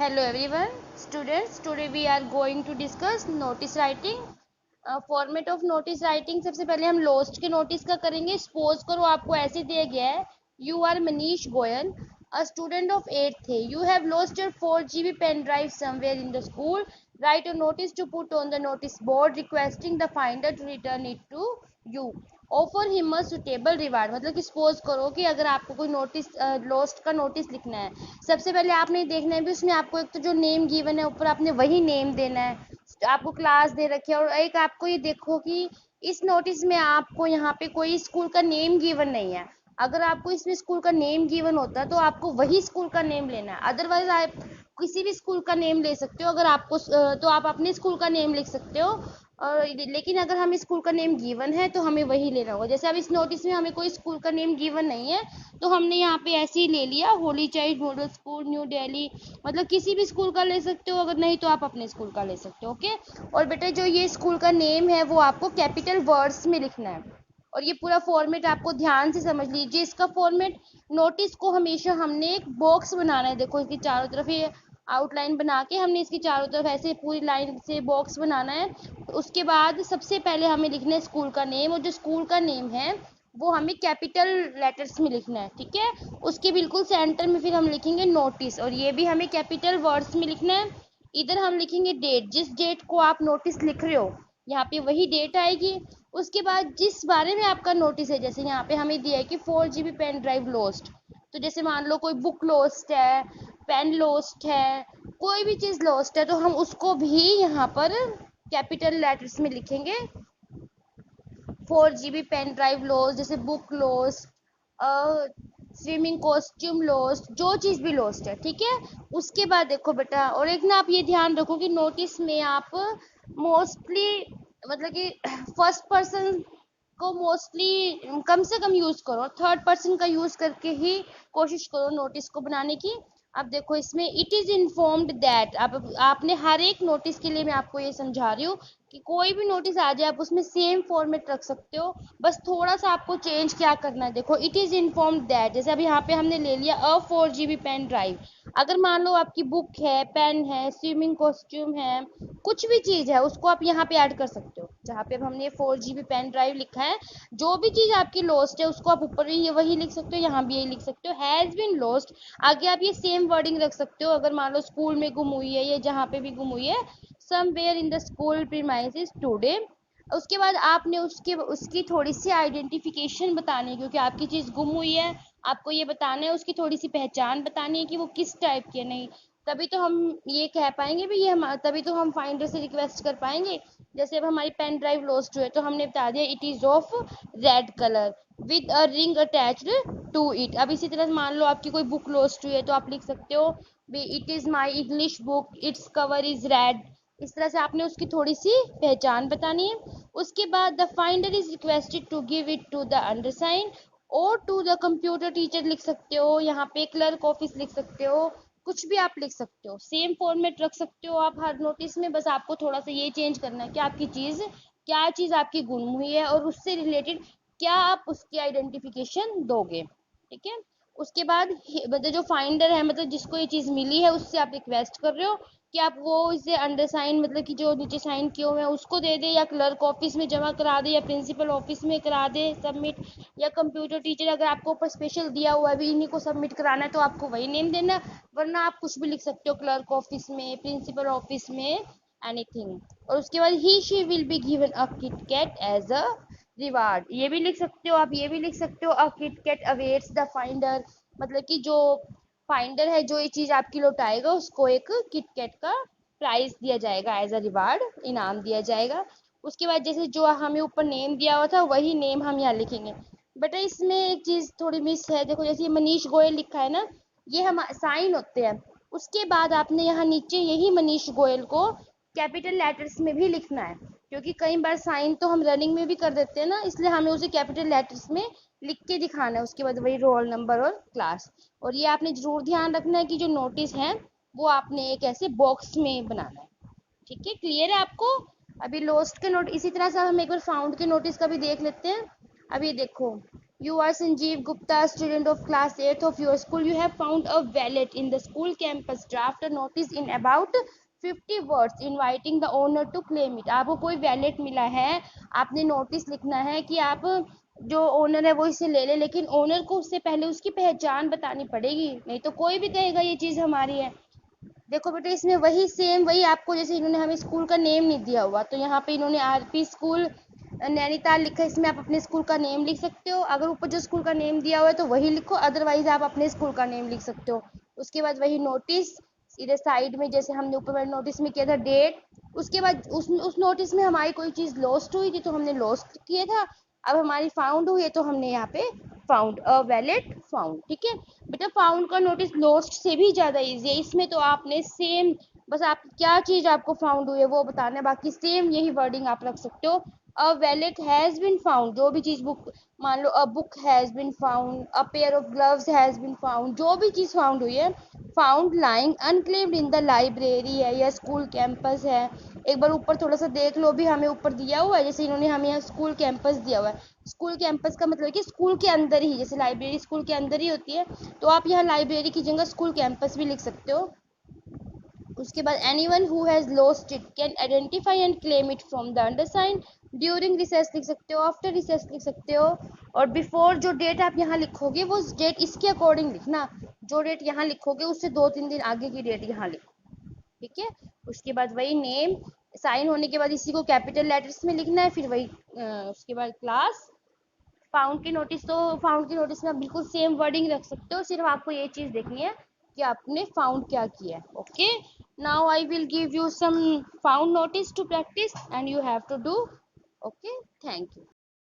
Hello everyone, students. Today we are going to discuss notice writing. Format of notice writing. सबसे पहले हम lost के notice का करेंगे। सपोज करो आपको ऐसे दिया गया है, you are Manish Goyal, a student of 8th है, you have lost your 4 GB pen drive somewhere in the school, write a notice to put on the notice board requesting the finder to return it to you, offer him a suitable reward. मतलब कि suppose करो कि अगर आपको कोई notice lost का notice लिखना है, सबसे पहले आपने देखना है भी उसमें आपको एक तो जो नेम गिवन है ऊपर आपने वही नेम देना है, आपको क्लास दे रखी है, और एक आपको ये देखो कि इस नोटिस में आपको यहाँ पे कोई स्कूल का नेम गिवन नहीं है। अगर आपको इसमें स्कूल का नेम गिवन होता तो आपको वही स्कूल का नेम लेना है, अदरवाइज आप किसी भी स्कूल का नेम ले सकते हो। अगर आपको तो आप अपने स्कूल का नेम लिख सकते हो, और लेकिन अगर हमें स्कूल का नेम गिवन है तो हमें वही लेना होगा। जैसे अब इस नोटिस में हमें कोई स्कूल का नेम गिवन नहीं है तो हमने यहाँ पे ऐसे ही ले लिया, Holi child model school new Delhi. मतलब किसी भी स्कूल का ले सकते हो, अगर नहीं तो आप अपने स्कूल का ले सकते हो। ओके, और बेटा जो ये स्कूल का नेम है वो आपको कैपिटल वर्ड्स में लिखना है। और ये पूरा फॉर्मेट आपको ध्यान से समझ लीजिए। इसका फॉर्मेट, नोटिस को हमेशा हमने एक बॉक्स बनाना है। देखो इसकी चारों तरफ ये आउटलाइन बना के हमने इसकी चारों तरफ ऐसे पूरी लाइन से बॉक्स बनाना है। तो उसके बाद सबसे पहले हमें लिखना है स्कूल का नेम, और जो स्कूल का नेम है वो हमें कैपिटल लेटर्स में लिखना है। ठीक है, उसके बिल्कुल सेंटर में फिर हम लिखेंगे नोटिस, और ये भी हमें कैपिटल वर्ड्स में लिखना है। इधर हम लिखेंगे डेट, जिस डेट को आप नोटिस लिख रहे हो यहाँ पे वही डेट आएगी। उसके बाद जिस बारे में आपका नोटिस है, जैसे यहाँ पे हमें दिया है कि 4 GB पेन ड्राइव लॉस्ट, तो जैसे मान लो कोई बुक लॉस्ट है, पेन लॉस्ट है, कोई भी चीज़ लॉस्ट है, तो हम उसको भी यहाँ पर कैपिटल लेटर्स में लिखेंगे। 4 GB पेन ड्राइव लॉस्ट, जैसे book lost, swimming costume lost, जो चीज़ भी लॉस्ट है। ठीक है, उसके बाद देखो बेटा, और एक ना आप ये ध्यान रखो कि नोटिस में आप मोस्टली मतलब कि फर्स्ट पर्सन को मोस्टली कम से कम यूज़ करो, थर्ड पर्सन का यूज़ करके ही कोशिश करो नोटिस को बनाने की। अब देखो इसमें इट इज़ इन्फॉर्म्ड दैट, आपने हर एक नोटिस के लिए मैं आपको ये समझा रही हूँ कि कोई भी नोटिस आ जाए आप उसमें सेम फॉर्मेट रख सकते हो, बस थोड़ा सा आपको चेंज क्या करना है। देखो इट इज़ इन्फॉर्म्ड दैट, जैसे अब यहाँ पे हमने ले लिया 4 GB पेन ड्राइव। अगर मान लो आपकी बुक है, पेन है, स्विमिंग कॉस्ट्यूम है, कुछ भी चीज़ है, उसको आप यहाँ पे ऐड कर सकते हो। जहाँ पे अब हमने 4 GB पेन ड्राइव लिखा है, जो भी चीज़ आपकी लॉस्ट है उसको आप ऊपर भी वही लिख सकते हो, यहाँ भी यही लिख सकते हो, हैज़ बीन लॉस्ट। आगे आप ये सेम वर्डिंग रख सकते हो, अगर मान लो स्कूल में गुम हुई है, ये जहाँ पे भी गुम हुई है, somewhere in the school premises today. उसके बाद आपने उसकी थोड़ी सी आइडेंटिफिकेशन बतानी है, क्योंकि आपकी चीज़ गुम हुई है, आपको ये बताना है, उसकी थोड़ी सी पहचान बतानी है कि वो किस टाइप की है। नहीं तभी तो हम ये कह पाएंगे भी ये तभी तो हम फाइंडर से रिक्वेस्ट कर पाएंगे। जैसे अब हमारी पेन ड्राइव लॉस्ट हुई है तो हमने बता दिया it is of red colour with a ring attached to it. अब इसी तरह मान लो आपकी कोई बुक लॉस्ट हुई है तो आप लिख सकते हो भी it is my English book, its cover is red. इस तरह से आपने उसकी थोड़ी सी पहचान बतानी है। उसके बाद the finder is requested to give it to the undersign और टू द कंप्यूटर टीचर लिख सकते हो, यहाँ पे क्लर्क ऑफिस लिख सकते हो, कुछ भी आप लिख सकते हो, सेम फॉर्मेट रख सकते हो आप हर नोटिस में। बस आपको थोड़ा सा ये चेंज करना है कि आपकी चीज़ क्या चीज़ आपकी गुम हुई है और उससे रिलेटेड क्या आप उसकी आइडेंटिफिकेशन दोगे। ठीक है, उसके बाद मतलब जो फाइंडर है, मतलब जिसको ये चीज़ मिली है, उससे आप रिक्वेस्ट कर रहे हो कि आप वो इसे अंडरसाइन मतलब कि जो नीचे साइन किए हुए हैं उसको दे दे, या क्लर्क ऑफिस में जमा करा दे, या प्रिंसिपल ऑफिस में करा दे सबमिट, या कंप्यूटर टीचर अगर आपको ऊपर स्पेशल दिया हुआ है अभी इन्हीं को सबमिट कराना है तो आपको वही नेम देना, वरना आप कुछ भी लिख सकते हो, क्लर्क ऑफिस में, प्रिंसिपल ऑफिस में, एनीथिंग। और उसके बाद ही she will be given a Kit Kat as a reward, ये भी लिख सकते हो आप, ये भी लिख सकते हो, a kit cat awaits the finder, मतलब कि जो फाइंडर है जो ये चीज़ आपकी लौटाएगा उसको एक किटकैट का प्राइस दिया जाएगा, एज अ रिवार्ड इनाम दिया जाएगा। उसके बाद जैसे जो हमें ऊपर नेम दिया हुआ था वही नेम हम यहाँ लिखेंगे। बेटा इसमें एक चीज़ थोड़ी मिस है, देखो जैसे ये मनीष गोयल लिखा है ना, ये हम साइन होते हैं, उसके बाद आपने यहाँ नीचे यही मनीष गोयल को कैपिटल लेटर्स में भी लिखना है, क्योंकि कई बार साइन तो हम रनिंग में भी कर देते हैं ना, इसलिए हमें उसे कैपिटल लेटर्स में लिख के दिखाना है। उसके बाद वही रोल नंबर और क्लास। और ये आपने जरूर ध्यान रखना है कि जो नोटिस है वो आपने एक ऐसे बॉक्स में बनाना है। ठीक है, क्लियर है आपको। अभी लॉस्ट के नोट इसी तरह से हम एक बार फाउंड के नोटिस का भी देख लेते हैं। अब ये देखो, You are Sanjeev Gupta, student of class 8th of your school. You have found a valet in the school campus. Draft a notice in about 50 words inviting the owner to claim it. आपको कोई wallet मिला है, आपने notice लिखना है कि आप जो ओनर है वो इसे ले ले, लेकिन ओनर को उससे पहले उसकी पहचान बतानी पड़ेगी, नहीं तो कोई भी कहेगा ये चीज़ हमारी है। देखो बेटा, इसमें वही सेम वही आपको, जैसे इन्होंने हमें स्कूल का नेम नहीं दिया हुआ, तो यहाँ पे इन्होंने आरपी स्कूल नैनीताल लिखा है, इसमें आप अपने स्कूल का नेम लिख सकते हो। अगर ऊपर जो स्कूल का नेम दिया हुआ है तो वही लिखो, अदरवाइज आप अपने स्कूल का नेम लिख सकते हो। उसके बाद वही नोटिस, इधर साइड में जैसे हमने ऊपर वाले नोटिस में किया था डेट, उसके बाद उस नोटिस में हमारी कोई चीज़ लॉस्ट हुई थी तो हमने लॉस्ट किया था, अब हमारी फाउंड हुई है तो हमने यहाँ पे फाउंड अ वैलेट फाउंड। ठीक है बेटा, फाउंड का नोटिस लॉस्ट से भी ज़्यादा इजी है, इसमें तो आपने सेम, बस आप क्या चीज़ आपको फाउंड हुई है वो बताना है, बाकी सेम यही वर्डिंग आप रख सकते हो। A wallet has been found, जो भी चीज़ बुक, मान लो a book has been found, a pair of gloves has been found, जो भी चीज़ फाउंड हुई है, found lying unclaimed in the library है या स्कूल कैंपस है। एक बार ऊपर थोड़ा सा देख लो, भी हमें ऊपर दिया हुआ है, जैसे इन्होंने हमें यहाँ स्कूल कैंपस दिया हुआ है, स्कूल कैंपस का मतलब कि स्कूल के अंदर ही, जैसे लाइब्रेरी स्कूल के अंदर ही होती है, तो आप यहाँ लाइब्रेरी की जगह स्कूल कैंपस भी लिख सकते हो। उसके बाद anyone who has lost it can identify and claim it from the undersigned, during recess लिख सकते हो, आफ्टर रिसेस लिख सकते हो, और बिफोर जो डेट आप यहाँ लिखोगे वो डेट इसके अकॉर्डिंग लिखना, जो डेट यहाँ लिखोगे उससे 2-3 दिन आगे की डेट यहाँ लिखो। ठीक है, उसके बाद वही नेम, साइन होने के बाद इसी को कैपिटल लेटर्स में लिखना है, फिर वही उसके बाद क्लास। फाउंड की नोटिस, तो फाउंड की नोटिस में आप बिल्कुल सेम वर्डिंग रख सकते हो, सिर्फ आपको ये चीज़ देखनी है कि आपने फाउंड क्या किया है। Okay, now I will give you some found notice to practice and you have to do. Okay, thank you.